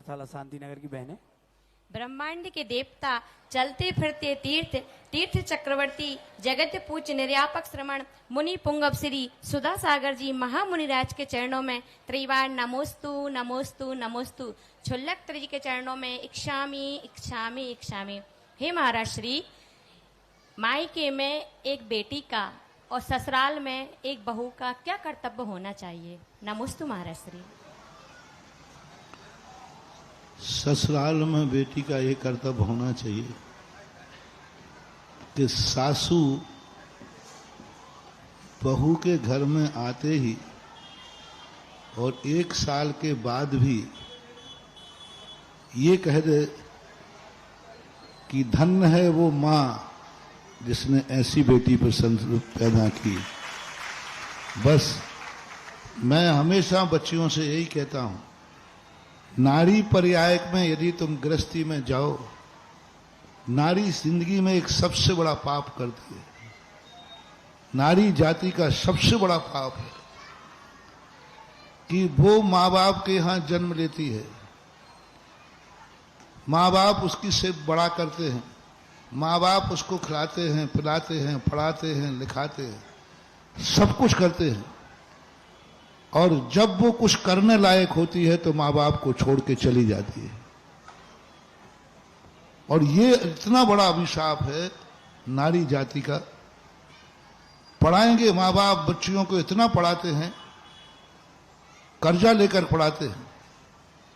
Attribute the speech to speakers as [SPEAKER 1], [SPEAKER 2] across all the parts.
[SPEAKER 1] गौशाला शांति नगर की बहनें।
[SPEAKER 2] ब्रह्मांड के देवता चलते फिरते तीर्थ चक्रवर्ती जगत पूज्य निर्यापक श्रमण मुनि पुंगव श्री सुधा सागर जी महामुनिराज के चरणों में त्रिवार नमोस्तु नमोस्तु नमोस्तु। छुल्लक जी के चरणों में इक्षामी इक्षामी इक्षामी। हे महाराज श्री, मायके में एक बेटी का और ससुराल में एक बहू का क्या कर्तव्य होना चाहिए? नमोस्तु महाराज श्री।
[SPEAKER 3] ससुराल में बेटी का ये कर्तव्य होना चाहिए कि सासू बहू के घर में आते ही और 1 साल के बाद भी ये कह दे कि धन्य है वो माँ जिसने ऐसी बेटी पर पैदा की। बस मैं हमेशा बच्चियों से यही कहता हूं, नारी पर्यायक में यदि तुम गृहस्थी में जाओ, नारी जिंदगी में एक सबसे बड़ा पाप करती है। नारी जाति का सबसे बड़ा पाप है कि वो माँ बाप के यहां जन्म लेती है, माँ बाप उसकी से बड़ा करते हैं, माँ बाप उसको खिलाते हैं, पिलाते हैं, पढ़ाते हैं, लिखाते हैं, सब कुछ करते हैं, और जब वो कुछ करने लायक होती है तो माँ बाप को छोड़ के चली जाती है। और ये इतना बड़ा अभिशाप है नारी जाति का। पढ़ाएंगे माँ बाप, बच्चियों को इतना पढ़ाते हैं, कर्जा लेकर पढ़ाते हैं,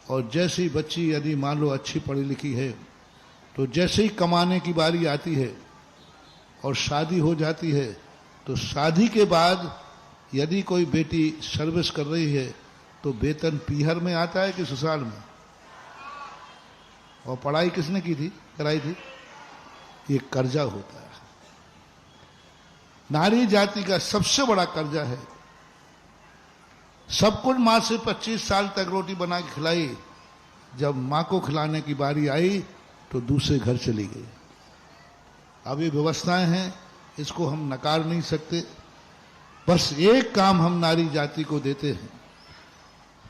[SPEAKER 3] और जैसे ही बच्ची यदि मान लो अच्छी पढ़ी लिखी है तो जैसे ही कमाने की बारी आती है और शादी हो जाती है, तो शादी के बाद यदि कोई बेटी सर्विस कर रही है तो वेतन पीहर में आता है कि ससुराल में? और पढ़ाई किसने की थी, कराई थी? ये कर्जा होता है। नारी जाति का सबसे बड़ा कर्जा है। सब कुछ मां से 25 साल तक रोटी बना के खिलाई, जब मां को खिलाने की बारी आई तो दूसरे घर चली गई। अब ये व्यवस्थाएं हैं, इसको हम नकार नहीं सकते। बस एक काम हम नारी जाति को देते हैं,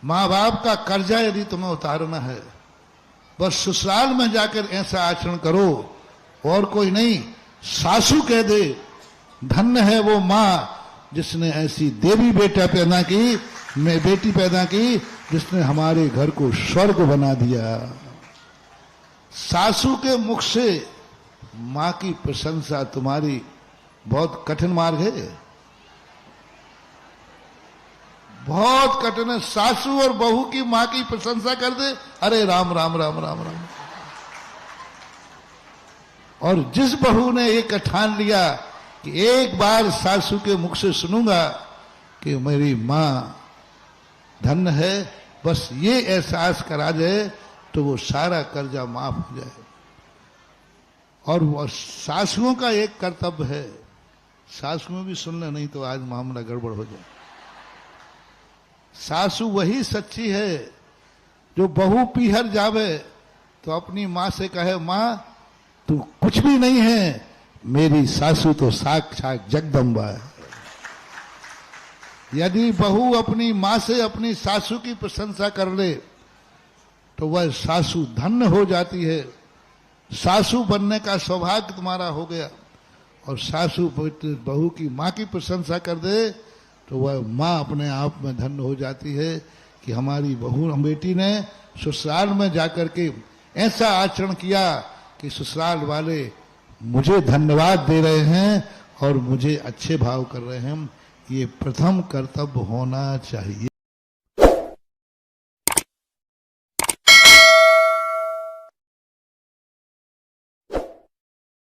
[SPEAKER 3] माँ बाप का कर्जा यदि तुम्हें उतारना है, बस ससुराल में जाकर ऐसा आचरण करो, और कोई नहीं। सासू कह दे धन्य है वो माँ जिसने ऐसी देवी बेटा पैदा की, मैं बेटी पैदा की, जिसने हमारे घर को स्वर्ग बना दिया। सासू के मुख से माँ की प्रशंसा तुम्हारी बहुत कठिन मार्ग है, बहुत कठिन है। सासू और बहू की मां की प्रशंसा कर दे, अरे राम राम राम राम राम। और जिस बहू ने एक ठान लिया कि एक बार सासू के मुख से सुनूंगा कि मेरी मां धन्य है, बस ये एहसास करा जाए तो वो सारा कर्जा माफ हो जाए। और वो सासुओं का एक कर्तव्य है, सासुओं भी सुन ले, नहीं तो आज मामला गड़बड़ हो जाए। सासू वही सच्ची है जो बहू पीहर जावे तो अपनी मां से कहे, मां तू कुछ भी नहीं है, मेरी सासू तो साक्षात जगदम्बा है। यदि बहू अपनी मां से अपनी सासू की प्रशंसा कर ले तो वह सासू धन्य हो जाती है। सासू बनने का सौभाग्य तुम्हारा हो गया। और सासू बहू की मां की प्रशंसा कर दे तो वह माँ अपने आप में धन्य हो जाती है कि हमारी बहू बेटी ने ससुराल में जाकर के ऐसा आचरण किया कि ससुराल वाले मुझे धन्यवाद दे रहे हैं और मुझे अच्छे भाव कर रहे हैं। ये प्रथम कर्तव्य होना चाहिए।